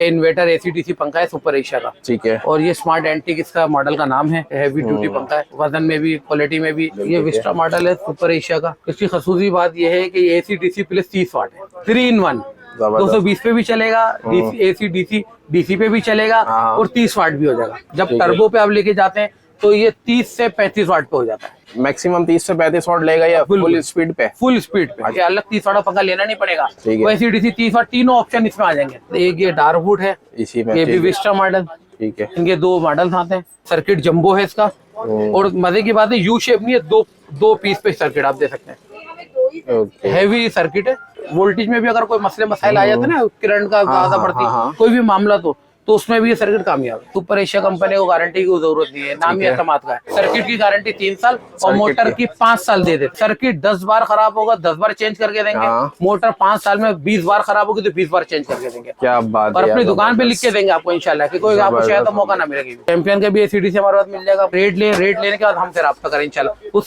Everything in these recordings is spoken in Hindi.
इन्वर्टर एसी डीसी पंखा है सुपर एशिया का। ठीक है। और ये स्मार्ट एंटीक इसका मॉडल का नाम है। हैवी ड्यूटी पंखा है, वजन में भी क्वालिटी में भी। ये विस्टा मॉडल है सुपर एशिया का। इसकी खसूसी बात ये है कि एसी डीसी प्लस 30 वाट है, 3 in 1। 220 पे भी चलेगा, एसी डीसी डीसी पे भी चलेगा और 30 वाट भी हो जाएगा। जब टर्बो पे आप लेके जाते हैं तो ये 30 से 35 वाट पे हो जाता है। मैक्सिमम 30 से 35 वाट लेगा या फुल स्पीड पे? फुल स्पीड पे। अच्छा। अलग 30 वाट पंखा लेना नहीं पड़ेगा। वैसे डीसी 30 वाट तीनों ऑप्शन इसमें आ जाएंगे। एक ये डार्कवुड है इसी में, ये भी विस्टा मॉडल। ठीक है। इनके 2 मॉडल आते हैं। सर्किट जंबो है इसका। और मजे की बात है यू शेप नहीं है, दो पीस पे सर्किट आप दे सकते हैं। हैवी सर्किट है। वोल्टेज में भी अगर कोई मसले मसाइल आ जाते हैं ना, करंट का ज्यादा पड़ती कोई भी मामला तो उसमें भी ये सर्किट कामयाब है। सुपर एशिया कंपनी को गारंटी की जरूरत नहीं है, नाम ही एतमाद का है। सर्किट की गारंटी 3 साल और मोटर की 5 साल दे देते। सर्किट 10 बार खराब होगा 10 बार चेंज करके देंगे। मोटर 5 साल में 20 बार खराब होगी तो 20 बार चेंज करके देंगे। क्या बात और अपनी दुकान पे लिख के देंगे आपको इंशाल्लाह कि कोई आपको शायद मौका ना मिलेगी। चैंपियन के भी एसीडी से हमारे पास मिल जाएगा। रेट लेने के बाद हमसे रब्ता करें इंशाल्लाह।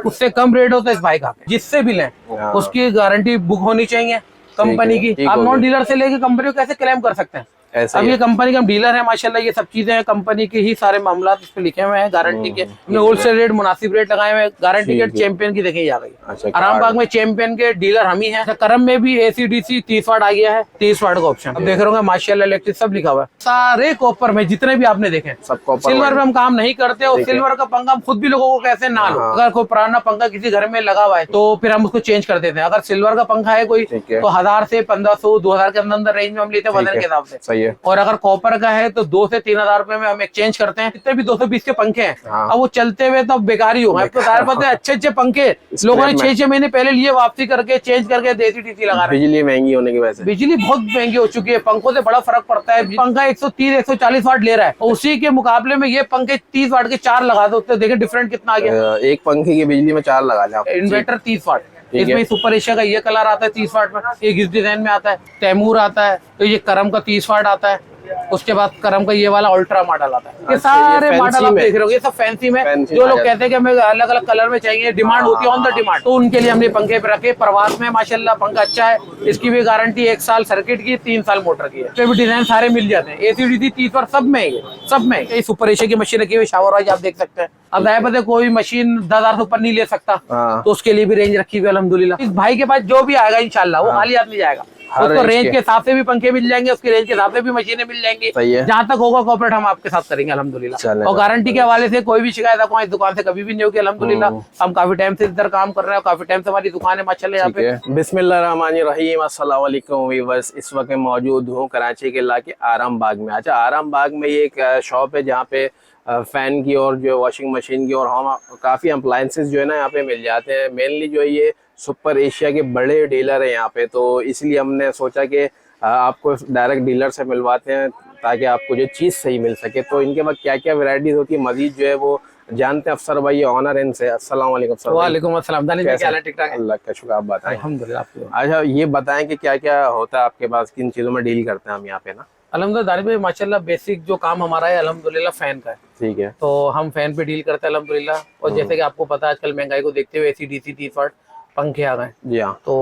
उससे कम रेट होता है इस भाई का, जिससे भी लें उसकी गारंटी बुक होनी चाहिए कंपनी की। आप नॉन डीलर से लेके कंपनी को कैसे क्लेम कर सकते हैं? अब ये कंपनी के हम डीलर है माशाल्लाह। ये सब चीजें हैं कंपनी की ही, सारे मामला इस पे लिखे हुए हैं। गारंटी के होलसेल रेट मुनासिब रेट लगाए हुए हैं। गारंटी के चैंपियन की देखिए आ गई। आरामबाग में चैंपियन के डीलर हम ही हैं। करम में भी एसी डीसी 30 वाट आ गया है, 30 वाट का ऑप्शन। अब देख रहे होंगे माशाल्लाह इलेक्ट्रिक सब लिखा हुआ है। सारे कॉपर में जितने भी आपने देखे सब कॉपर। सिल्वर में हम काम नहीं करते और सिल्वर का पंखा हम खुद भी लोगों को कैसे ना लो। अगर कोई पुराना पंखा किसी घर में लगा हुआ है तो फिर हम उसको चेंज कर देते हैं। अगर सिल्वर का पंखा है कोई तो 1000 से 1500 2000 के अंदर रेंज में हम लेते हैं वजन के हिसाब से। सही है। और अगर कॉपर का है तो 2 से 3000 रुपए में हम एक्सचेंज करते हैं। जितने भी 220 के पंखे हैं अब वो चलते हुए तो बेकार ही हो गए। पता है अच्छे पंखे लोगों ने 6-6 महीने पहले लिए, वापसी करके चेंज करके देसी डीसी लगा रहे हैं। बिजली महंगी होने की वजह से बिजली बहुत महंगी हो चुकी है। पंखों से बड़ा फर्क पड़ता है। पंखा 130-140 वाट ले रहा है, उसी के मुकाबले में ये पंखे 30 वाट के 4 लगा दो तो देखें डिफरेंट कितना आ गया। एक पंखे की बिजली में 4 लगा लें। इन्वर्टर 30 वाट। इसमें सुपर एशिया का ये कलर आता है 30 वाट में, एक इस डिजाइन में आता है। तैमूर आता है तो ये करम का 30 वाट आता है। उसके बाद करम का ये वाला अल्ट्रा मॉडल आता है। ये सारे मॉडल आप देख रहे हो ये सब फैंसी में। जो लोग कहते हैं कि हमें अलग अलग कलर में चाहिए, डिमांड होती है ऑन द डिमांड, तो उनके लिए हमने पंखे पे रखे। प्रवास में माशाल्लाह पंखा अच्छा है। इसकी भी गारंटी 1 साल सर्किट की, 3 साल मोटर की है। इसके भी डिजाइन सारे मिल जाते हैं। एसी डीसी 30 वाट सब में सब में। ये सुपर एशिया की मशीन रखी हुई शावर वाइज आप देख सकते हैं। अब है पता कोई मशीन 10,000 से ऊपर नहीं ले सकता तो उसके लिए भी रेंज रखी हुई अल्हम्दुलिल्लाह। इस भाई के पास जो भी आएगा इंशाल्लाह वो खाली हाथ नहीं जाएगा। उसको रेंज के हिसाब से भी पंखे मिल जाएंगे, उसके रेंज के हिसाब से भी मशीनें मिल जाएंगी। जहाँ तक होगा कॉर्पोरेट हम आपके साथ करेंगे अल्हम्दुलिल्लाह। और गारंटी के हवाले से कोई भी शिकायत आपको इस दुकान से कभी भी नहीं होगी अल्हम्दुलिल्लाह। हम काफी टाइम से इधर काम कर रहे हैं, काफी टाइम से हमारी दुकान है माशाल्लाह यहाँ पे। बिस्मिल्लाहिर्रहमानिर्रहीम, अस्सलाम वालेकुम व्यूअर्स। इस वक्त मौजूद हूँ कराची के इलाके आराम बाग में। अच्छा, आराम बाग में ये एक शॉप है जहाँ पे फैन की और जो वॉशिंग मशीन की और हम काफ़ी अप्लायंसेस जो है ना यहाँ पे मिल जाते हैं। मेनली जो है ये सुपर एशिया के बड़े डीलर हैं यहाँ पे, तो इसलिए हमने सोचा कि आपको डायरेक्ट डीलर से मिलवाते हैं ताकि आपको जो चीज़ सही मिल सके। तो इनके पास क्या क्या वैरायटीज होती है मजीद जो है वो जानते हैं। अफसर भाई ऑनर इनसे। अस्सलाम वालेकुम सर। वालेकुम अस्सलाम। ठीक ठाक? अल्लाह का शुक्र। आप बताएं। अल्हम्दुलिल्लाह। अच्छा, ये बताएं कि क्या क्या होता है आपके पास, किन चीज़ों में डील करते हैं हम यहाँ पे ना? अल्हम्दुलिल्लाह दानिश भाई माशाल्लाह बेसिक जो काम हमारा है अल्हम्दुलिल्लाह फैन का है। ठीक है। तो हम फैन पे डील करते हैं अल्हम्दुलिल्लाह। और जैसे कि आपको पता है आजकल महंगाई को देखते हुए एसी डीसी 30 वाट पंखे आ गए। जी हाँ। तो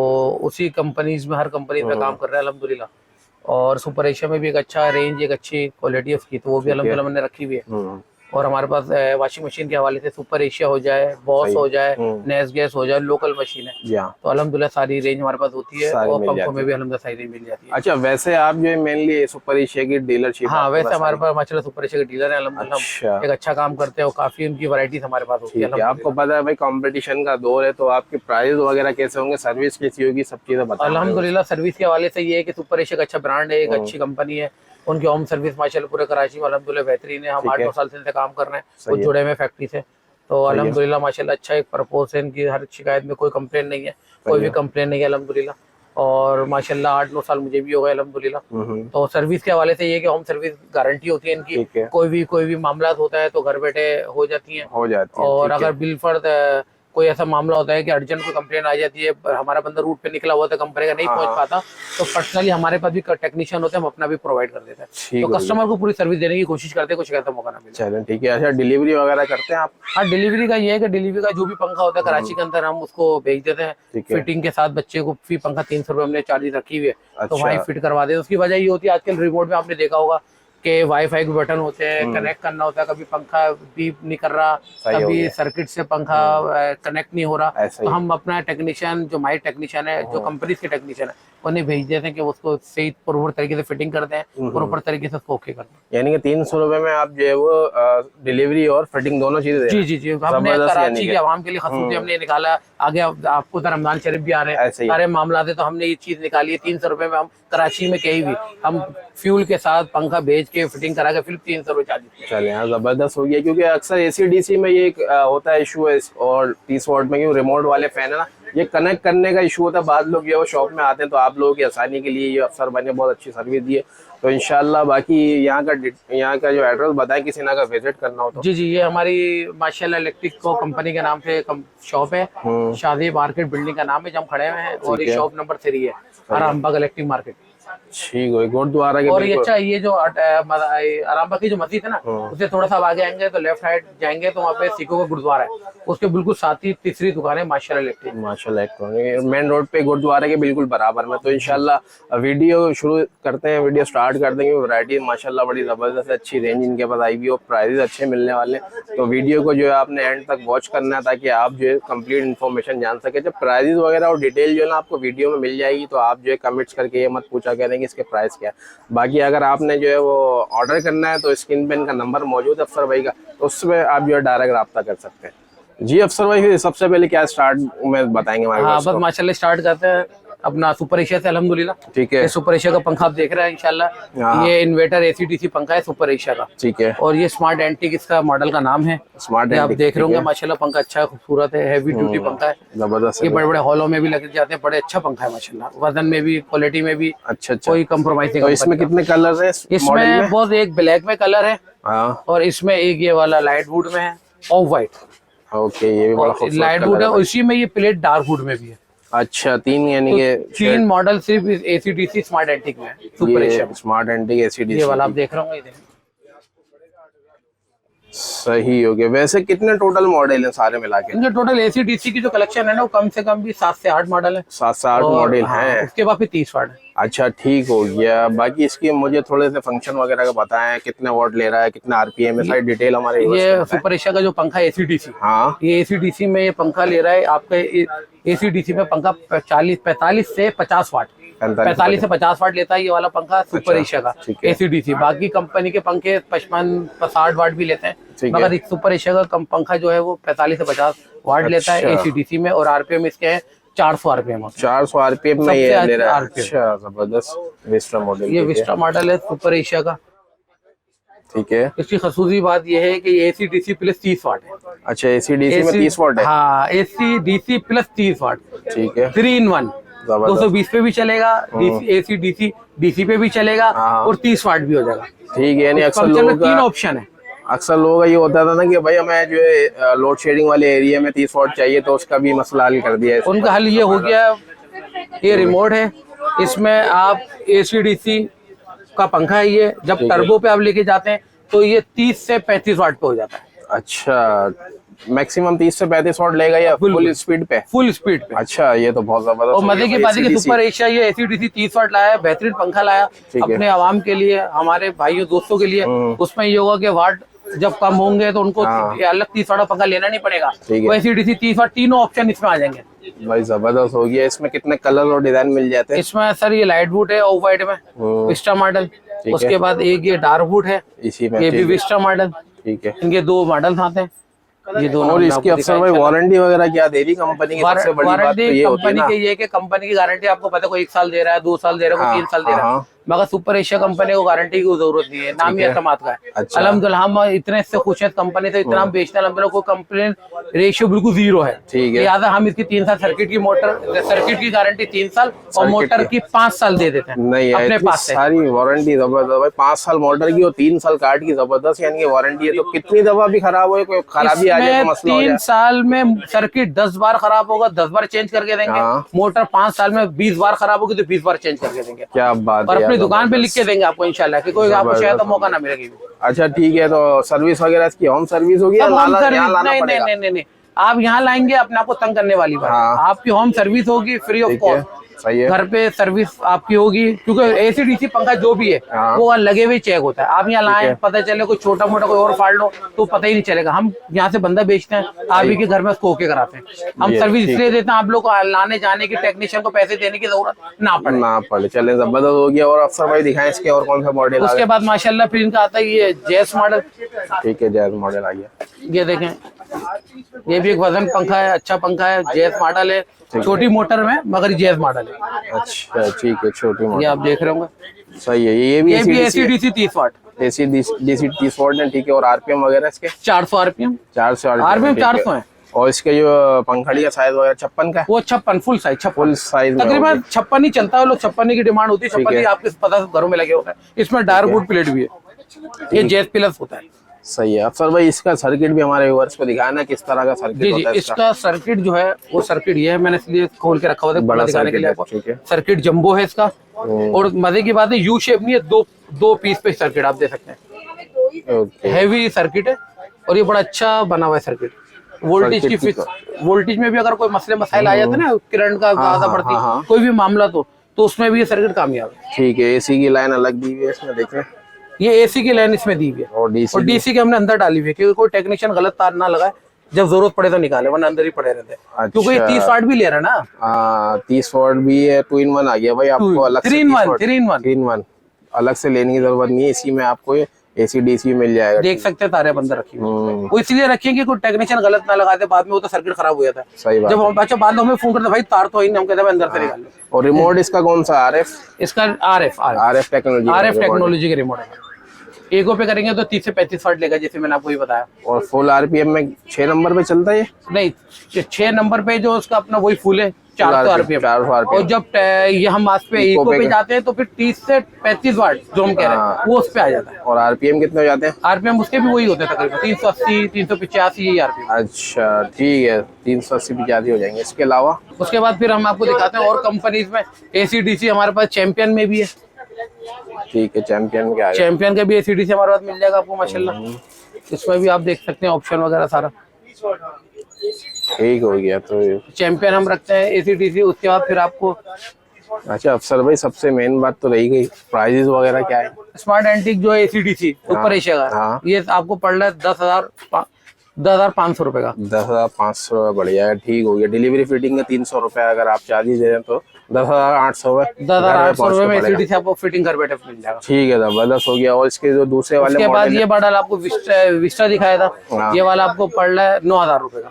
उसी कंपनीज में हर कंपनी पे काम कर रहे हैं अल्हम्दुलिल्लाह। और सुपर एशिया में भी एक अच्छा रेंज, एक अच्छी क्वालिटी उसकी, तो वो भी अल्हम्दुलिल्लाह मैंने रखी हुई है। और हमारे पास वॉशिंग मशीन के हवाले से सुपर एशिया हो जाए, बॉस हो जाए, नेस गैस हो जाए, लोकल मशीन है तो अल्हम्दुलिल्लाह सारी रेंज हमारे पास होती है। और पंखों में भी अल्हम्दुलिल्लाह सारी रेंज मिल जाती है। अच्छा, वैसे आप जो मेनली सुपर एशिया की डीलरशिप? हाँ, वैसे हमारे पास माशाल्लाह सुपर एशिया के डीलर है अल्हम्दुलिल्लाह। एक अच्छा काम करते हैं और काफी उनकी वैरायटीज हमारे पास होती है। आपको पता है भाई कंपटीशन का दौर है, तो आपके प्राइस वगैरह कैसे होंगे, सर्विस कैसी होगी, सब चीजें बताएं। अल्हम्दुलिल्लाह सर्विस के हवाले से ये है कि सुपर एशिया का अच्छा ब्रांड है, एक अच्छी कंपनी है। उनकी होम सर्विस माशाल्लाह पूरे कराची में अल्हम्दुलिल्लाह बेहतरीन है। हम 8-9 साल से काम कर रहे हैं, कुछ जुड़े में फैक्ट्री से। तो अल्हम्दुलिल्लाह माशाल्लाह अच्छा एक प्रपोज है इनकी। हर शिकायत में कोई कंप्लेन नहीं है, कोई भी कंप्लेन नहीं है अल्हम्दुलिल्लाह। और माशाल्लाह 8-9 साल मुझे भी हो गए अल्हम्दुलिल्लाह। तो सर्विस के हवाले से ये कि होम सर्विस गारंटी होती है इनकी। कोई भी मामला होता है तो घर बैठे हो जाती है। और अगर बिल फर्द कोई ऐसा मामला होता है कि अर्जेंट कोई कंप्लेन आ जाती है, पर हमारा बंदा रूट पे निकला हुआ था, कंपनी का नहीं पहुंच पाता, तो पर्सनली हमारे पास भी टेक्नीशियन होते हैं, हम अपना भी प्रोवाइड कर देते हैं। तो कस्टमर को पूरी सर्विस देने की कोशिश करते हैं, कुछ शिकायत का मौका ना मिले। चलो ठीक है। अच्छा, डिलीवरी वगैरह करते हैं आप? हाँ, डिलीवरी का ये है कि डिलीवरी का जो भी पंखा होता है कराची के अंदर हम उसको भेज देते हैं फिटिंग के साथ। बच्चे को फी पंखा 300 रुपये हमने चार्जेस रखी हुई है, तो वहीं फिट करवा देते हैं। उसकी वजह ये होती है, आजकल रिमोट में आपने देखा होगा कि वाईफाई के बटन होते हैं, कनेक्ट करना होता है, कभी पंखा बीप नहीं कर रहा, कभी सर्किट से पंखा कनेक्ट नहीं हो रहा, तो हम अपना टेक्नीशियन, जो माई टेक्नीशियन है, जो कंपनी के टेक्नीशियन है, उन्हें भेज देते हैं कि उसको सही प्रॉपर तरीके से फिटिंग करते हैं, प्रॉपर तरीके से उसको ओके करते हैं। यानी कि 300 रुपए में आप जो है वो डिलीवरी और फिटिंग दोनों चीजें? जी जी जी, हमने कराची के आवाम के लिए खसूसी हमने निकाला। आगे आपको तो रमजान शरीफ भी आ रहे हैं, सारे मामला थे, तो हमने ये चीज निकाली है। 300 रुपए में हम कराची में कहीं भी हम फ्यूल के साथ पंखा भेज के फिटिंग करा के फिर 300 रुपए चार्ज। चले यार, जबरदस्त हो गया। क्योंकि अक्सर AC/DC में ये होता है इशू है, और 30 वाट में क्योंकि रिमोट वाले फैन है ना, ये कनेक्ट करने का इशू होता है। बाद लोग जो है शॉप में आते हैं, तो आप लोगों की आसानी के लिए ये अफसर भाई ने बहुत अच्छी सर्विस दी है। तो इंशाल्लाह बाकी यहाँ का जो एड्रेस बताएं, किसी ना का विजिट करना हो तो। जी जी, ये हमारी माशाल्लाह इलेक्ट्रिक को कंपनी के नाम से शॉप है, शादी मार्केट बिल्डिंग का नाम है, जब हम खड़े हुए हैं, और ये शॉप नंबर 3 है, आरामबाग इलेक्ट्रिक मार्केट। ठीक है, गुरुद्वारा के और ये अच्छा, ये जो आरामबाग की जो मस्जिद है ना, उससे थोड़ा सा आगे आएंगे तो लेफ्ट साइड जाएंगे तो वहाँ पे सिखों का गुरुद्वारा है, उसके बिल्कुल साथ ही तीसरी दुकान है माशाल्लाह इलेक्ट्रिक। माशाल्लाह इलेक्ट्रॉनिक, मेन रोड पे गुरुद्वारे के बिल्कुल बराबर में। तो इंशाल्लाह वीडियो शुरू करते हैं, वीडियो स्टार्ट कर देंगे। वैरायटी माशाल्लाह बड़ी जबरदस्त, अच्छी रेंज इनके पास आई हुई और प्राइसेस अच्छे मिलने वाले हैं। तो वीडियो को जो है आपने एंड तक वॉच करना है, ताकि आप जो है कंप्लीट इन्फॉर्मेशन जान सके। जब प्राइसेस वगैरह और डिटेल जो है ना आपको वीडियो में मिल जाएगी, तो आप जो है कमेंट्स करके ये मत पूछा करेंगे इसके प्राइस क्या। बाकी अगर आपने जो है वो ऑर्डर करना है, तो स्क्रीन पे इनका नंबर मौजूद है अफसर भाई का, तो उसमें आप जो है डायरेक्ट रब्ता कर सकते हैं। जी अफसर भाई, सबसे पहले क्या स्टार्ट में बताएंगे हमारे? हाँ, बस माशाल्लाह स्टार्ट करते हैं अपना सुपर एशिया से, अल्हम्दुलिल्लाह। ठीक है, सुपर एशिया का पंखा आप देख रहे हैं इंशाल्लाह, ये इन्वर्टर AC/DC पंखा है सुपर एशिया का। ठीक है, और ये स्मार्ट एंटीक इसका मॉडल का नाम है। स्मार्ट आप देख रहे होंगे माशाल्लाह, पंखा अच्छा खूबसूरत है, हैवी ड्यूटी पंखा है, जबरदस्त। ये बड़े बड़े हॉलों में भी लग जाते हैं, बड़े अच्छा पंखा है माशाल्लाह, वजन में भी, क्वालिटी में भी अच्छा, कोई कम्प्रोमाइज नहीं। तो इसमें कितने कलर है? इसमें बहुत, एक ब्लैक में कलर है, और इसमें एक ये वाला लाइट वुड में है, ऑफ व्हाइट। ओके, ये भी बड़ा खूबसूरत लाइट वुड है, उसी में ये प्लेट डार्क वुड में भी है। अच्छा, 3 यानी कि 3 मॉडल सिर्फ AC/DC स्मार्ट एंटीक में है, super Asia smart antique AC/DC ये वाला आप देख रहे होंगे। सही हो गया। वैसे कितने टोटल मॉडल हैं सारे मिला के? इनके टोटल AC/DC की जो कलेक्शन है ना, वो कम से कम भी 7 से 8 मॉडल है। 7 से 8 मॉडल हैं। उसके बाद फिर 30 वाट है। अच्छा, ठीक हो गया। बाकी इसकी मुझे थोड़े से फंक्शन वगैरह का बताएं, कितने वॉट ले रहा है, कितना RPM है, सारी डिटेल हमारे। ये सुपर एशिया का जो पंखा है AC/DC, हाँ, ये AC/DC में ये पंखा ले रहा है आपके, AC/DC में पंखा 45 से 50 वाट, 45 से 50 वाट लेता है ये वाला पंखा सुपर एशिया का AC/DC। बाकी कंपनी के पंखे 55-60 वाट भी लेते हैं, मगर सुपर एशिया का पंखा जो है वो 45 से 50 वाट लेता है AC/DC में, और RPM इसके है 400 RPM। 400 RPM में ये ले रहा है। अच्छा, जबरदस्त विस्टा मॉडल। ये विस्टा मॉडल है सुपर एशिया का। ठीक है, इसकी खसूसी बात यह है कि AC/DC प्लस 30 वाट है। अच्छा, AC/DC में 30 वाट है? हाँ, AC/DC प्लस 30 वाट। ठीक है, 3 in 1, 220 पे भी चलेगा, AC/DC DC पे भी चलेगा, और 30 वाट भी हो जाएगा। ठीक है, यानी अक्सर लोगों का 3 ऑप्शन है। अक्सर लोगों का ये होता था ना कि भाई हमें जो है लोड शेडिंग वाले एरिया में 30 वाट चाहिए, तो उसका भी मसला हल कर दिया है। उनका हल ये हो गया, ये रिमोट है, इसमें आप AC/DC का पंखा है, ये जब टर्बो पे आप लेके जाते हैं तो ये 30 से 35 वाट पे हो जाता है। अच्छा, मैक्सिमम 30 से 35 वाट लेगा या फुल स्पीड पे? फुल स्पीड पे। अच्छा, ये तो बहुत जबरदस्त। और मजे की बात है कि सुपर एशिया ये AC/DC 30 वाट लाया, बेहतरीन पंखा लाया अपने आवाम के लिए, हमारे भाइयों दोस्तों के लिए। उसमें ये होगा कि वाट जब कम होंगे तो उनको अलग 30 वाट पंखा लेना नहीं पड़ेगा, तो AC/DC 30 वाट, तीनों ऑप्शन इसमें आ जाएंगे। भाई जबरदस्त हो गया। इसमें कितने कलर और डिजाइन मिल जाते हैं? इसमें सर ये लाइट वुड है, ऑफ व्हाइट में विस्टा मॉडल, उसके बाद एक ये डार्क वुड है, इसी में ये भी विस्टा मॉडल। ठीक है, इनके 2 मॉडल आते हैं, ये दोनों। और इसकी अफसर भाई वारंटी वगैरह क्या दे रही कंपनी की? सबसे बड़ी बात तो ये होती है ना, कंपनी की ये कि कंपनी की गारंटी आपको पता है, कोई 1 साल दे रहा है, 2 साल दे रहा है, कोई 3 साल दे रहा है। मगर सुपर एशिया कंपनी को गारंटी की जरूरत नहीं है, नाम ही एतमाद का है। अच्छा। अल्हम्दुलिल्लाह हम इतने इससे खुश हैं कंपनी से, इतना हम बेचते हैं, अल्हम्दुलिल्लाह कोई कंप्लेन रेशियो बिल्कुल 0 है। ठीक है। लिहाजा हम इसकी 3 साल सर्किट की गारंटी 3 साल और मोटर की 5 साल दे देते हैं नहीं अपने पास से। सारी वारंटी जबरदस्त भाई, 5 साल मोटर की और 3 साल कार्ड की जबरदस्त यानी कि वारंटी है। तो कितनी दफा भी खराब हो, कोई खराबी आ जाए तो मसला हो 3 जाए। साल में सर्किट 10 बार खराब होगा, 10 बार चेंज करके देंगे। हाँ। मोटर 5 साल में 20 बार खराब होगी तो 20 बार चेंज करके देंगे। क्या बात और है अपनी यार, दुकान पे लिख के देंगे आपको इंशाल्लाह कि कोई आपको जबरदस्त। शायद तो मौका ना मिलेगी। अच्छा ठीक है, तो सर्विस वगैरह इसकी होम सर्विस होगी या सब होम यहाँ सर्विस लाना नहीं, पड़ेगा? नहीं, आप यहाँ लाएंगे अपने आपको तंग करने वाली बात है। हाँ। आपकी होम सर्विस होगी फ्री ऑफ ठीक है, कॉस्ट, सही है। घर पे सर्विस आपकी होगी, क्योंकि एसी डीसी पंखा जो भी है हाँ। वो लगे हुए चेक होता है। आप यहाँ है। लाएं, पता चले कोई छोटा मोटा कोई और फाल्ट हो तो पता ही नहीं चलेगा। हम यहाँ से बंदा बेचते हैं, आप ही के घर में उसको ओके कराते हैं। हम ये सर्विस ठीक इसलिए देते हैं आप लोग को लाने जाने की, टेक्नीशियन को पैसे देने की जरूरत ना पड़े। ना पड़े, चले जबरदस्त हो गया। और अफसर भाई दिखाएं इसके और कौन सा मॉडल आ उसके गया? बाद माशाल्लाह फिर इनका आता है ये जेस मॉडल। ठीक है, जैज मॉडल आ गया। ये देखें, ये भी एक वजन पंखा है, अच्छा पंखा है, जेस मॉडल है, छोटी मोटर में मगर जेस मॉडल है। अच्छा ठीक है, छोटी ये मॉडल आप देख रहे होंगे, सही है। ये भी एसी डीसी 30 वाट, एसी डीसी 30 वोल्ट है। ठीक है, और आरपीएम वगैरह इसके 400 आरपीएम, 400 आरपीएम 400 है। और इसके जो पंखड़ी का साइज वगैरह 56 का है? वो 56 फुल साइज, 56 फुल साइज में तकरीबन होगी। 56 ही चलता है, लोग 56 की डिमांड होती है। 56 ही आपके पता घरों में लगे होता है। इसमें डायर वुड प्लेट भी है, ये जेस प्लस होता है। सही है। अफसर भाई इसका सर्किट भी हमारे व्यूअर्स को दिखाना, किस तरह का सर्किट जी होता है इसका? इसका सर्किट जो है वो सर्किट ये है, मैंने इसलिए खोल के रखा हुआ था बड़ा दिखाने के लिए सर्किट है, ठीक है। आपको। सर्किट जंबो है इसका, और मजे की बात है यू शेप नहीं है, दो पीस पे सर्किट आप दे सकते हैं। ओके। हैवी सर्किट है और ये बड़ा अच्छा बना हुआ है सर्किट। वोल्टेज की फिक्स, वोल्टेज में भी अगर कोई मसले मसाइल आ जाते हैं ना, करंट का ज्यादा बढ़ती है कोई भी मामला तो उसमें भी ये सर्किट कामयाब है। ठीक है, एसी की लाइन अलग दी हुई है इसमें, देखें। ये एसी की लाइन इसमें दी हुई है और और डीसी के हमने अंदर डाली हुई है, क्योंकि कोई टेक्नीशियन गलत तार ना लगाए, जब जरूरत पड़े तो निकाले, वरना अंदर ही पड़े रहते हैं। क्योंकि ये 30 वाट भी ले रहा है ना। 30 वोल्ट भी है, 2 in 1 आ गया भाई आपको अलग से। 3 in 1 अलग से लेने की जरूरत नहीं है। इसी में आपको एसी डीसी मिल जाएगा। देख सकते हैं तारे बंदर रखी हुई, वो इसलिए रखी है कि कोई टेक्नीशियन गलत ना लगाते, बाद में वो तो सर्किट खराब हो जाता है। सही बात जब हम बच्चा बाद में हमें फोन करते भाई तार तो ही नहीं, हम कहते हैं अंदर से निकाल लो। और रिमोट इसका कौन सा? आरएफ इसका आरएफ टेक्नोलॉजी का रिमोट है। एको पे करेंगे तो 30 से 35 वाट लेगा, जैसे मैंने आपको ही बताया। और फुल आरपीएम में 6 नंबर पे चलता है ये? नहीं, 6 नंबर पे जो उसका अपना वही फुल है 400 आरपीएम। 400 और आरपीएम। जब ये हम आज पे इको पे जाते हैं तो फिर 30 से 35 वाट जो हम कह रहे हैं वो उस पे आ जाता है। और आरपीएम कितने हो जाते हैं? आरपीएम उसके भी वही होते हैं तकरीबन 380 385 यही आरपीएम। अच्छा ठीक है, 380-85 हो जाएंगे। इसके अलावा उसके बाद फिर हम आपको दिखाते हैं और कंपनीज में। एसी डीसी हमारे पास चैंपियन में भी है। ठीक है, चैंपियन के आगे चैंपियन का भी एसी डीसी हमारे पास मिल जाएगा आपको माशाल्लाह। इसमें भी आप देख सकते हैं ऑप्शन वगैरह सारा ठीक हो गया। तो चैंपियन हम रखते हैं एसी डीसी। उसके बाद फिर आपको अच्छा अफसर भाई, सबसे मेन बात तो रही गई, प्राइजेस वगैरह क्या है? स्मार्ट एंटीक जो है एसी डीसी सुपर एशिया का, हाँ। ये आपको पड़ रहा है 10,500 रुपए का। 10,500 बढ़िया है। ठीक हो गया। डिलीवरी फिटिंग का 300 रुपए अगर आप चार्जेस दे रहे हैं तो 10,800 है। 10,800 रुपए में एसी डीसी आपको फिटिंग घर बैठे मिल जाएगा। ठीक है, जबरदस्त हो गया। और इसके जो दूसरे वाले उसके बाद मॉडल ये मॉडल आपको विस्टा दिखाया था, हाँ। ये वाला आपको पड़ रहा है 9,000 रुपए का।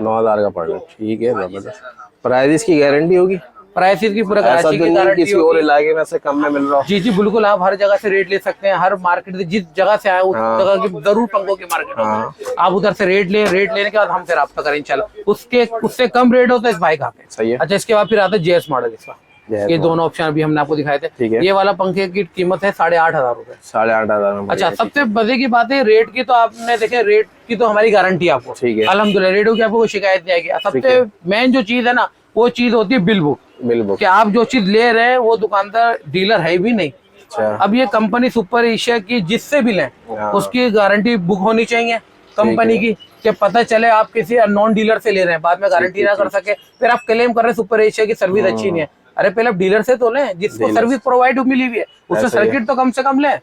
9,000 का पड़ रहा है। ठीक है, जबरदस्त। प्राइजेस की गारंटी होगी? प्राइसेस की पूरा ऐसा कराची तो की नहीं गारंटी किसी और इलाके में से कम में मिल रहा हो? जी बिल्कुल, आप हर जगह से रेट ले सकते हैं। हर मार्केट से जिस जगह से आए उस जगह की जरूर पंखों की मार्केट हो, आप उधर से रेट लेने के बाद हमसे राब्ता करें इंशाल्लाह। उससे कम रेट होता है इस भाई का। सही है। अच्छा, इसके बाद फिर आता है जेएस मॉडल। इसका ये दोनों ऑप्शन अभी हमने आपको दिखाए थे। ठीक है। ये वाला पंखे की कीमत है 8,500 रुपए। 8,500 में। अच्छा, सबसे मजे की बात है रेट की, तो आपने देखे रेट की तो हमारी गारंटी है आपको। ठीक है। अल्हम्दुलिल्लाह रेटों की आपको कोई शिकायत नहीं आएगी। सबसे मेन जो चीज है ना, वो चीज होती है बिल बुक। बिल बुक कि आप जो चीज ले रहे हैं वो दुकानदार डीलर है भी नहीं। अच्छा। अब ये कंपनी सुपर एशिया की जिससे भी लें हाँ। उसकी गारंटी बुक होनी चाहिए कंपनी की, कि पता चले आप किसी नॉन डीलर से ले रहे हैं, बाद में गारंटी ना कर सके, फिर आप क्लेम कर रहे हैं सुपर एशिया की सर्विस अच्छी नहीं है। अरे पहले आप डीलर से तो लें जिसको सर्विस प्रोवाइड मिली हुई है, उससे सर्किट तो कम से कम लें।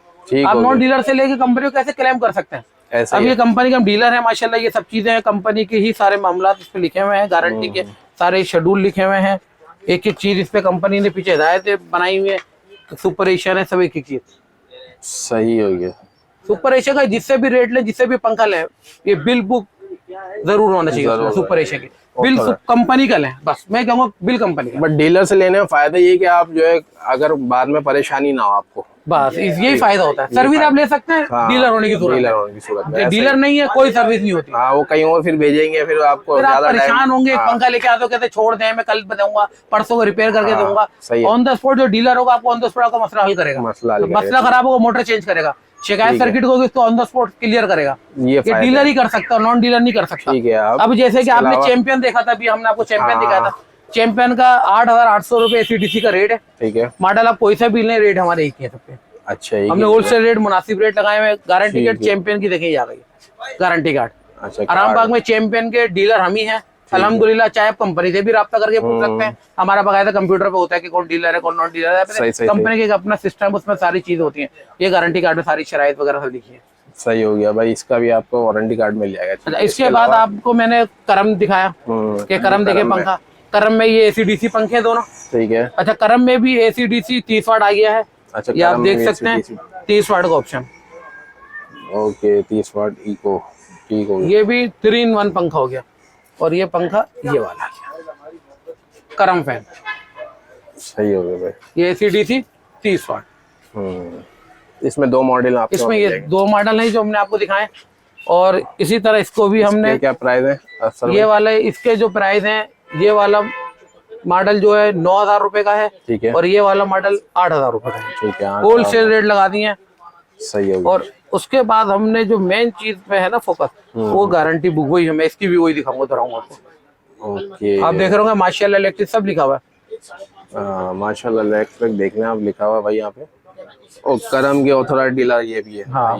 आप नॉन डीलर से लेके कंपनी को कैसे क्लेम कर सकते हैं? अब ये कंपनी के हम डीलर है माशाल्लाह, ये सब चीजें हैं कंपनी की ही, सारे मामला इस पे लिखे हुए हैं, गारंटी के सारे शेड्यूल लिखे हुए हैं, एक एक चीज इस पे कंपनी ने पीछे हिदायतें बनाई हुई है। सुपर एशिया ने सब एक एक चीज सही हो गया। सुपर एशिया का जिससे भी रेट ले, जिससे भी पंखा ले, ये बिल बुक जरूर होना चाहिए सुपर एशिया की। बिल कंपनी का लें, बस मैं कहूँगा बिल कंपनी का। बट डीलर से लेने में फायदा ये कि आप जो है अगर बाद में परेशानी ना हो आपको, बस यही फायदा होता है। सर्विस आप ले सकते हैं डीलर होने की सूरत डीलर होने की सूरत में। डीलर नहीं है कोई सर्विस नहीं होती। हाँ, वो कहीं और फिर भेजेंगे, फिर आपको फिर आप ज्यादा परेशान होंगे। एक पंखा लेके आते हो कहते छोड़ दें, मैं कल दूंगा, परसों को रिपेयर करके दूंगा। ऑन द स्पॉट जो डीलर होगा आपको ऑन द स्पॉट आपका मसला हल करेगा। मसला खराब होगा मोटर चेंज करेगा, शिकायत सर्किट को इसको ऑन द स्पॉट क्लियर करेगा। ये डीलर ही कर सकता है, नॉन डीलर नहीं कर सकता। ठीक है। अब जैसे कि आपने चैंपियन देखा था, अभी हमने आपको चैंपियन दिखाया था। चैंपियन का 8,800 रुपए ACDC का रेट है। ठीक है। मॉडल आप कोई सा भी लें, रेट हमारे एक ही है सबके। अच्छा, हमने होलसेल रेट मुनासिब रेट लगाए हुए। गारंटी कार्ड चैंपियन की देखिए आ गई गारंटी कार्ड। अच्छा, आरामबाग में चैंपियन के डीलर हम ही हैं अल्हम्दुलिल्लाह। चाहे आप कंपनी से भी राब्ता करके पूछ सकते हैं, हमारा बकायदा कंप्यूटर पे होता है कि कौन डीलर है कौन नॉन डीलर है। कंपनी का अपना सिस्टम, उसमें सारी चीज होती है। ये गारंटी कार्ड में सारी शराइत वगैरह सब लिखी है। सही हो गया भाई, इसका भी आपको वारंटी कार्ड मिल जाएगा। अच्छा, इसके बाद आपको मैंने करम दिखाया कि करम देखे पंखा। करम में ये ACDC पंखे दोनों। ठीक है। अच्छा, करम में भी ACDC 30 वाट आ गया है। अच्छा, ये आप देख सकते हैं 30 वाट का ऑप्शन। ओके, 30 वाट इको। ठीक हो गया। ये भी 3 in 1 पंखा हो गया। और ये पंखा ये वाला करम फैन। सही हो गया भाई। ये ACDC 30 वाट। इसमें 2 मॉडल आपको, इसमें ये 2 मॉडल है जो हमने आपको दिखाए। और इसी तरह इसको भी हमने, क्या प्राइस है ये वाले, इसके जो प्राइस है, ये वाला मॉडल जो है 9,000 रुपए का है। ठीक है। और ये वाला मॉडल 8,000 रुपए का है। ठीक है। होलसेल रेट लगा दिए। सही है। और उसके बाद हमने जो मेन चीज पे है ना फोकस, वो गारंटी बुक वही है। मैं इसकी भी वही दिखाऊंगा दोहराऊंगा आपको। ओके। आप देख रहे होंगे माशाल्लाह इलेक्ट्रिक सब लिखा हुआ है। माशाल्लाह इलेक्ट्रिक देखना आप लिखा हुआ है भाई यहाँ पे। और करम के ऑथराइज्ड डीलर ये भी है। हाँ,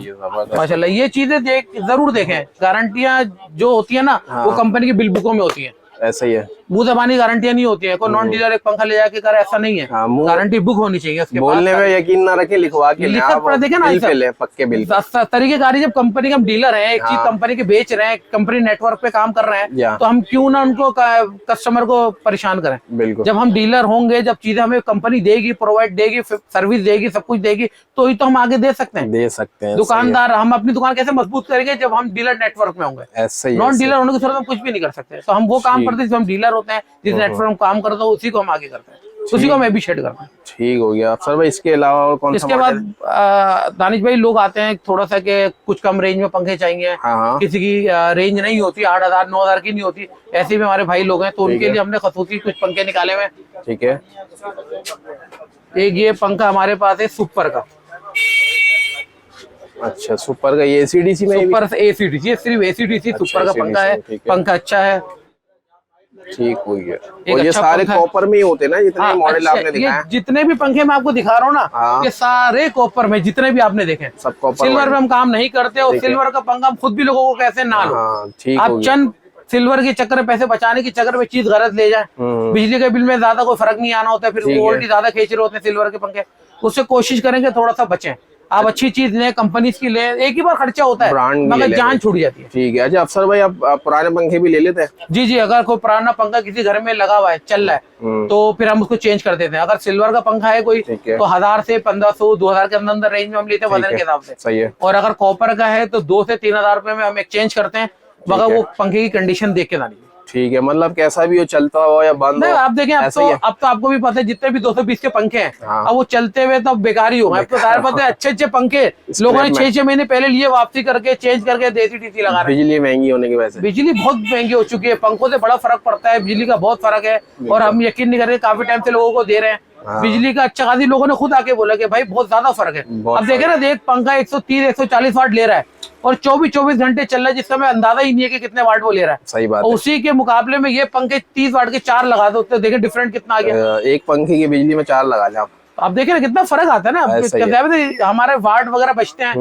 माशाल्लाह ये चीजें जरूर देखें। गारंटियां जो होती है ना, वो कंपनी की बिल बुकों में होती है। ऐसा ही है, मुंह जबानी गारंटियां नहीं होती है। कोई नॉन डीलर एक पंखा ले जाके करे, ऐसा नहीं है। गारंटी बुक होनी चाहिए उसके बोलने में यकीन ना रखे, लिखवा के देखे ना पक्के बिल तरीकेकारी। जब कंपनी के हम डीलर हैं, एक चीज कंपनी के बेच रहे हैं, कंपनी नेटवर्क पे काम कर रहे हैं, तो हम क्यों ना उनको कस्टमर को परेशान करें। बिल्कुल। जब हम डीलर होंगे, जब चीजें हमें कंपनी देगी, प्रोवाइड देगी, सर्विस देगी, सब कुछ देगी, तो ही तो हम आगे दे सकते हैं। दुकानदार, हम अपनी दुकान कैसे मजबूत करेंगे जब हम डीलर नेटवर्क में होंगे। नॉन डीलर होने की सूरत में कुछ भी नहीं कर सकते। तो हम वो काम करते हैं, हम डीलर होते हैं, जिस नेटवर्क में काम करता हूँ उसी को हम आगे करते हैं, उसी को मैं भी शेड करता हूँ। ठीक हो गया सर भाई। इसके अलावा और कौन सा? इसके बाद दानिश भाई लोग आते हैं थोड़ा सा के कुछ कम रेंज में पंखे चाहिए। हाँ। किसी की रेंज नहीं होती, 8,000 9,000 की नहीं होती, ऐसे भी हमारे भाई लोग हैं, तो उनके लिए हमने खसूसी कुछ पंखे निकाले हुए। ठीक है। एक ये पंखा हमारे पास है सुपर का। अच्छा, सुपर का ये ACDC में? सुपर ACDC, सिर्फ ACDC सुपर का पंखा है। पंखा अच्छा है। ठीक हो गया। और ये सारे कॉपर में ही होते हैं ना, जितने मॉडल आपने दिखाए? जितने भी पंखे मैं आपको दिखा रहा हूँ ना, ये सारे कॉपर में, जितने भी आपने देखे सब कॉपर। सिल्वर में हम काम नहीं करते, और सिल्वर का पंखा हम खुद भी लोगों को कैसे ना लो। आप चंद सिल्वर के चक्कर में पैसे बचाने के चक्कर में चीज गलत ले जाए, बिजली के बिल में ज्यादा कोई फर्क नहीं आना होता है, फिर वोल्टेज ज्यादा खींच रहे होते हैं सिल्वर के पंखे। उससे कोशिश करेंगे थोड़ा सा बचें। आप अच्छी चीज लें, कंपनी की लें, एक ही बार खर्चा होता है, मगर जान छूट जाती है। ठीक है। अच्छा अफसर भाई, आप पुराने पंखे भी ले लेते हैं? जी जी, अगर कोई पुराना पंखा किसी घर में लगा हुआ है, चल रहा है, तो फिर हम उसको चेंज कर देते हैं। अगर सिल्वर का पंखा है कोई, तो 1000 से 1500 2000 के अंदर रेंज में हम लेते हैं, वजन के हिसाब से। सही है। और अगर कॉपर का है तो 2 से 3,000 रुपए में हम एक्सचेंज करते हैं, मगर वो पंखे की कंडीशन देख के ना लीजिए। ठीक है। मतलब कैसा भी हो, चलता हो या बंद हो, आप देखें। अब तो आपको भी पता है जितने भी 220 के पंखे हैं, अब वो चलते हुए तो बेकार ही हो गए। तो सारे पता है अच्छे पंखे लोगों ने 6-6 महीने पहले लिए, वापसी करके चेंज करके ACDC लगा रहे हैं। बिजली महंगी होने की वजह से, बिजली बहुत महंगी हो चुकी है, पंखों से बड़ा फर्क पड़ता है, बिजली का बहुत फर्क है। और हम यकीन नहीं कर रहे, काफी टाइम से लोगों को दे रहे हैं बिजली का अच्छा खासी। लोगों ने खुद आके बोला कि भाई बहुत ज्यादा फर्क है। अब देखे ना, एक पंखा 130-140 वाट ले रहा है, और 24 घंटे चल रहा है, जिसका मैं अंदाजा ही नहीं है कि कितने वाट वो ले रहा है। सही बात है। उसी के मुकाबले में ये पंखे 30 वाट के 4 लगा दो, तो देखें डिफरेंट कितना आ गया। एक पंखे की बिजली में 4 लगा जाओ, आप देखें ना कितना फर्क आता है ना। हमारे वाट वगैरह बचते हैं,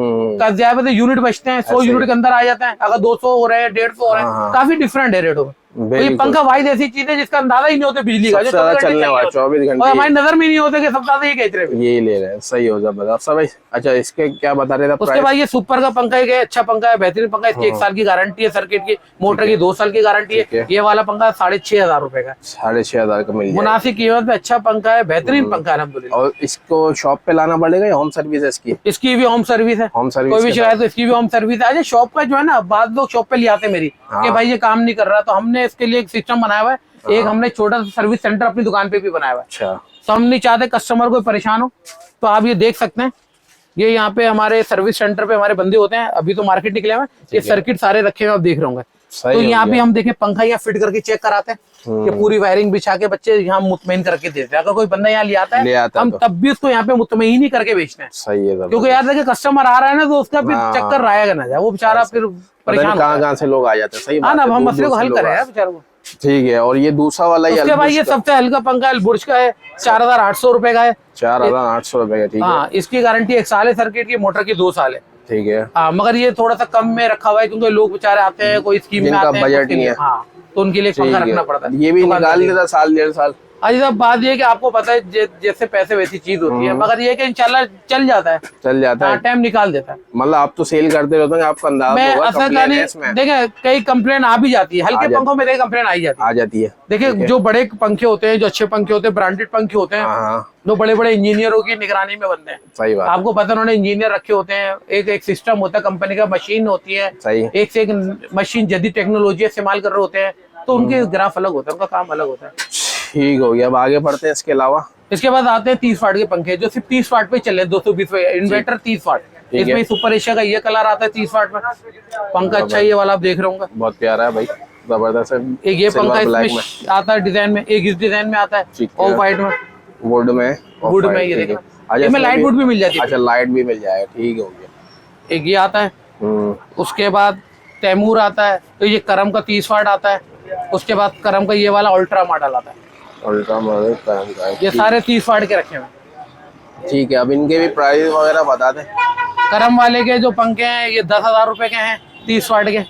यूनिट बचते हैं, 100 यूनिट के अंदर आ जाते हैं। अगर 200 हो रहे हैं, 150 हो रहे हैं, काफी डिफरेंट है रेटों में। ये पंखा वाइज ऐसी चीज है जिसका अंदाजा ही नहीं होता बिजली का, जो चलने वाला 24 घंटे, और हमारी नजर में नहीं होता कि सब ज्यादा ये कहते रहे, ये ले रहे हैं। सही हो जाए सब भाई। अच्छा, इसके क्या बता रहे थे? उसके बाद ये सुपर का पंखा है, अच्छा पंखा है, बेहतरीन पंखा है। इसकी 1 साल की गारंटी है, सर्किट की, मोटर की 2 साल की गारंटी है। ये वाला पंखा 6,500 रुपए का, 6,500 का मिल मुनासिब कीमत में अच्छा पंखा है, बेहतरीन पंखा है अल्हम्दुलिल्लाह। और इसको शॉप पे लाना पड़ेगा या होम सर्विस है इसकी? इसकी भी होम सर्विस है। होम सर्विस कोई भी शिकायत तो इसकी भी होम सर्विस है। अच्छा, शॉप का जो है ना, बाद लोग शॉप पे ले आते मेरी कि भाई ये काम नहीं कर रहा, तो हमने हमने इसके लिए एक सिस्टम बनाया हुआ है, एक हमने छोटा सा सर्विस सेंटर अपनी दुकान पे भी बनाया हुआ है। अच्छा, तो हम नहीं चाहते कस्टमर को परेशान हो, तो आप ये देख सकते हैं, ये यहाँ पे हमारे सर्विस सेंटर पे हमारे बंदे होते हैं, अभी तो मार्केट निकले हुए हैं, ये सर्किट सारे रखे हुए आप देख रहे होंगे। तो यहाँ पे हम देखें पंखा यहाँ फिट करके चेक कराते हैं, कि पूरी वायरिंग बिछा के बच्चे यहाँ मुतमईन करके देते हैं। अगर कोई बंदा यहाँ ले आता है हम तब भी उसको यहाँ पे मुतमईन ही करके बेचते हैं। सही है, क्योंकि यार देखिए कस्टमर आ रहा है ना, तो उसका फिर चक्कर रहेगा ना जाए, वो बेचारा फिर परेशान कहाँ से लोग आ जाते हैं। सही हाँ ना, हम मसले को हल करें यार बेचारे को। ठीक है, और ये दूसरा वाला उसके भाई ये सबसे हल्का पंखा बुर्ज का है, 4800 रुपए का है। 4800 रुपए का। ठीक है, हाँ, इसकी गारंटी 1 साल है, सर्किट की, मोटर की 2 साल है। ठीक है। हाँ, मगर ये थोड़ा सा कम में रखा हुआ है, क्योंकि लोग बेचारे आते हैं, कोई स्कीम में आते हैं, बजट नहीं है, हाँ, तो उनके लिए पंखा रखना पड़ता है। ये भी निकाल देता साल 1.5 साल। अजी साहब, बात ये कि आपको पता है जैसे पैसे वैसी चीज होती है, मगर ये कि इंशाल्लाह चल जाता है, टाइम निकाल देता है। मतलब आप तो सेल करते रहते हैं, आपको अंदाजा मैं असल का नहीं, देखिए कई कंप्लेन आ भी जाती है, हल्के पंखों में कंप्लेन आ जाती है। देखिए जो बड़े पंखे होते हैं, जो अच्छे पंखे होते हैं, ब्रांडेड पंखे होते हैं, जो बड़े बड़े इंजीनियरों की निगरानी में बनते हैं। सही बात, आपको पता है, उन्होंने इंजीनियर रखे होते हैं, एक सिस्टम होता है, कंपनी का मशीन होती है, एक से एक मशीन जदीद टेक्नोलॉजी इस्तेमाल कर रहे होते हैं, तो उनके ग्राफ अलग होता है, उनका काम अलग होता है। ठीक हो गया, अब आगे बढ़ते हैं। इसके अलावा इसके बाद आते हैं 30 वाट के पंखे, जो सिर्फ 30 वाट पे चले, 220 इन्वर्टर 30 वाट। इसमें सुपर एशिया का ये कलर आता है 30 वाट में, पंखा अच्छा है ये वाला, आप देख रहे होंगे, बहुत प्यारा है भाई, जबरदस्त है। एक ये पंखा इसमें आता है डिजाइन में, एक इस डिजाइन में आता है, ऑफ वाइट में, वुड में ये देखो, इसमें लाइट वुड भी मिल जाती है। अच्छा, लाइट भी मिल जाएगा, ठीक हो गया। एक ये आता है, उसके बाद तैमूर आता है, तो ये करम का 30 वाट आता है, उसके बाद करम का ये वाला अल्ट्रा मॉडल आता है, अल्ट्रा मॉडल करम का, ये सारे 30 वाट के रखे हुए। ठीक है, अब इनके भी प्राइस वगैरह बता दें। करम वाले के जो पंखे हैं ये 10,000 रुपए के हैं, 30 वाट के।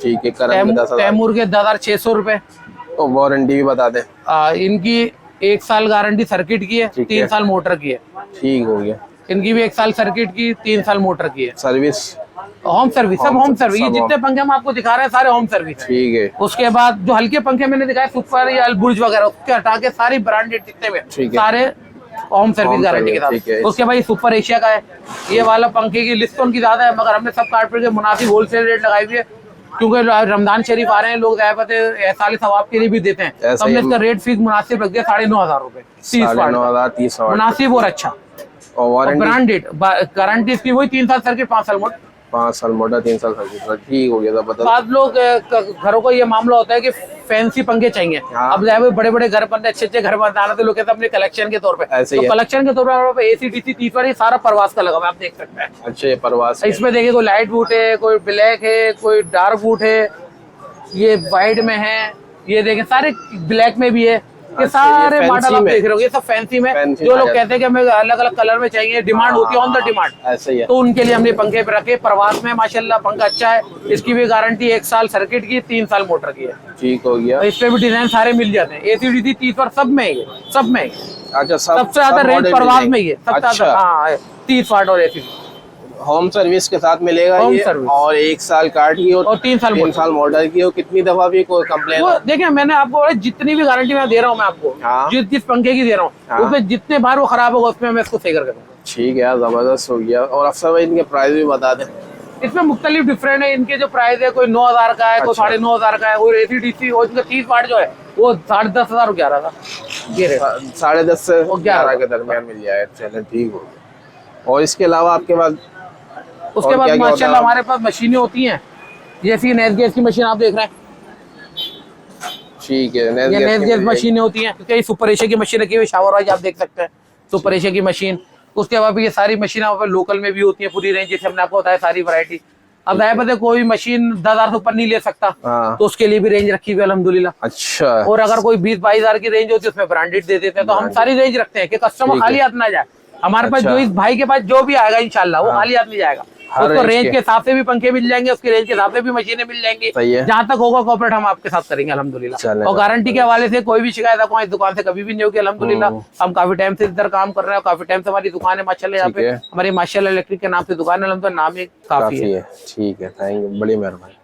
ठीक है, करम के 10,000। तैमूर के 10,600 रुपए। तो वारंटी भी बता दें। इनकी 1 साल गारंटी सर्किट की है, 3 साल मोटर की है। ठीक हो गया, इनकी भी 1 साल सर्किट की, 3 साल मोटर की है। सर्विस, होम सर्विस, सब होम सर्विस, ये जितने पंखे हम आपको दिखा रहे हैं सारे होम सर्विस। ठीक है। उसके बाद जो हल्के पंखे मैंने दिखाए, सुपर या बुर्ज वगैरह, उसके हटा के सारी ब्रांडेड जितने भी सारे होम सर्विस गारंटी के साथ। उसके बाद सुपर एशिया का है, ये वाला पंखे की लिस्ट तो उनकी ज्यादा है, मगर हमने सब कारपेट के मुनासिब होलसेल रेट लगाई हुई है, क्योंकि रमजान शरीफ आ रहे हैं, लोग एहसास सवाब के लिए भी देते हैं, तो हमने इसका रेट फिक्स मुनासिब रख दिया 9,500 रुपए, 30 वाट मुनासिब और अच्छा, और ब्रांडेड। गारंटी इसकी वही 3 साल सर्किट, 5 साल मोटर, 5 साल मोटर, 3 साल सर्किट। ठीक हो गया, जबरदस्त। बाद लोग घरों को ये मामला होता है कि फैंसी पंखे चाहिए। अब जाए बड़े बड़े घर बनते, अच्छे घर बनाना, तो लोग कहते हैं अपने कलेक्शन के तौर पे, तो कलेक्शन के तौर पे AC DC 30 वाट सारा परवास का लगा हुआ, आप देख सकते हैं। अच्छा, ये परवास, इसमें देखिए कोई लाइट वुड है, कोई ब्लैक है, कोई डार्क वुड है, ये व्हाइट में है, ये देखें सारे ब्लैक में भी है, ये सारे मॉडल आप देख रहे हो, ये सब फैंसी में। जो लोग कहते हैं कि हमें अलग अलग कलर में चाहिए, डिमांड होती है ऑन द डिमांड, ऐसे ही है, तो उनके लिए हमने पंखे पे रखे। प्रवास में माशाल्लाह पंखा अच्छा है, इसकी भी गारंटी 1 साल सर्किट की, 3 साल मोटर की है। ठीक हो गया, इस पे भी डिजाइन सारे मिल जाते हैं, AC DC 30 वाट सब में है, सब में। अच्छा, सबसे ज्यादा रेंज प्रवास में ही है, सबसे ज्यादा। हाँ, 30 वाट और AC होम सर्विस के साथ मिलेगा ये, और 1 साल कार्ड की और 3 साल मोटर की। और कितनी दफा भी कोई कंप्लेन, देखिए मैंने आपको जितनी भी गारंटी मैं दे रहा हूँ, मैं आपको जिस पंखे की दे रहा हूँ, उसमें जितने बार वो खराब होगा उसमें मैं इसको सही कर दूंगा। ठीक है, जबरदस्त हो गया। और अफसर भाई इनके प्राइस भी बता दें। इसमें मुख्तलिफ डिफरेंट है, इनके जो प्राइस है, कोई 9,000 का है, कोई 9,500 का है, और AC DC और 30 वाट जो है वो 10,500 रुपया रहा था, ये रेट 10.5 से 11 के दरमियान मिल जाए। चलो ठीक हो गया। और इसके अलावा आपके पास, उसके बाद माशाल्लाह हमारे पास मशीनें होती हैं, जैसी नेस गैस की मशीन आप देख रहे हैं। ठीक है, नेस गैस मशीनें होती हैं, क्योंकि सुपर एशिया की मशीन रखी हुई, शावर वाइज आप देख सकते हैं, सुपर एशिया की मशीन। उसके बाद ये सारी मशीनें लोकल में भी होती हैं, पूरी रेंज, जैसे हमने आपको बताया सारी वैरायटी। अब जाहिर बात है कोई मशीन 10,000 से ऊपर नहीं ले सकता, तो उसके लिए भी रेंज रखी हुई है अल्हम्दुलिल्लाह। अच्छा, और अगर कोई 20-22 की रेंज होती है, उसमें ब्रांडेड दे देते हैं, तो हम सारी रेंज रखते हैं कि कस्टमर खाली हाथ ना जाए। हमारे पास जो इस भाई के पास जो भी आएगा इंशाल्लाह वो खाली हाथ नहीं जाएगा, उसको रेंज के हिसाब से भी पंखे मिल जाएंगे, उसके रेंज के हिसाब से भी मशीनें मिल जाएंगी। जहाँ तक होगा कॉर्पोरेट हम आपके साथ करेंगे अल्हम्दुलिल्लाह। और गारंटी के हवाले से कोई भी शिकायत आपको इस दुकान से कभी भी नहीं होगी अल्हम्दुलिल्लाह। हम काफी टाइम से इधर काम कर रहे हैं, काफी टाइम से हमारी दुकान है माशाल्लाह, यहाँ पे हमारी माशाल्लाह इलेक्ट्रिक के नाम से दुकान है, नाम ही काफी है। ठीक है, थैंक यू, बड़ी मेहरबानी।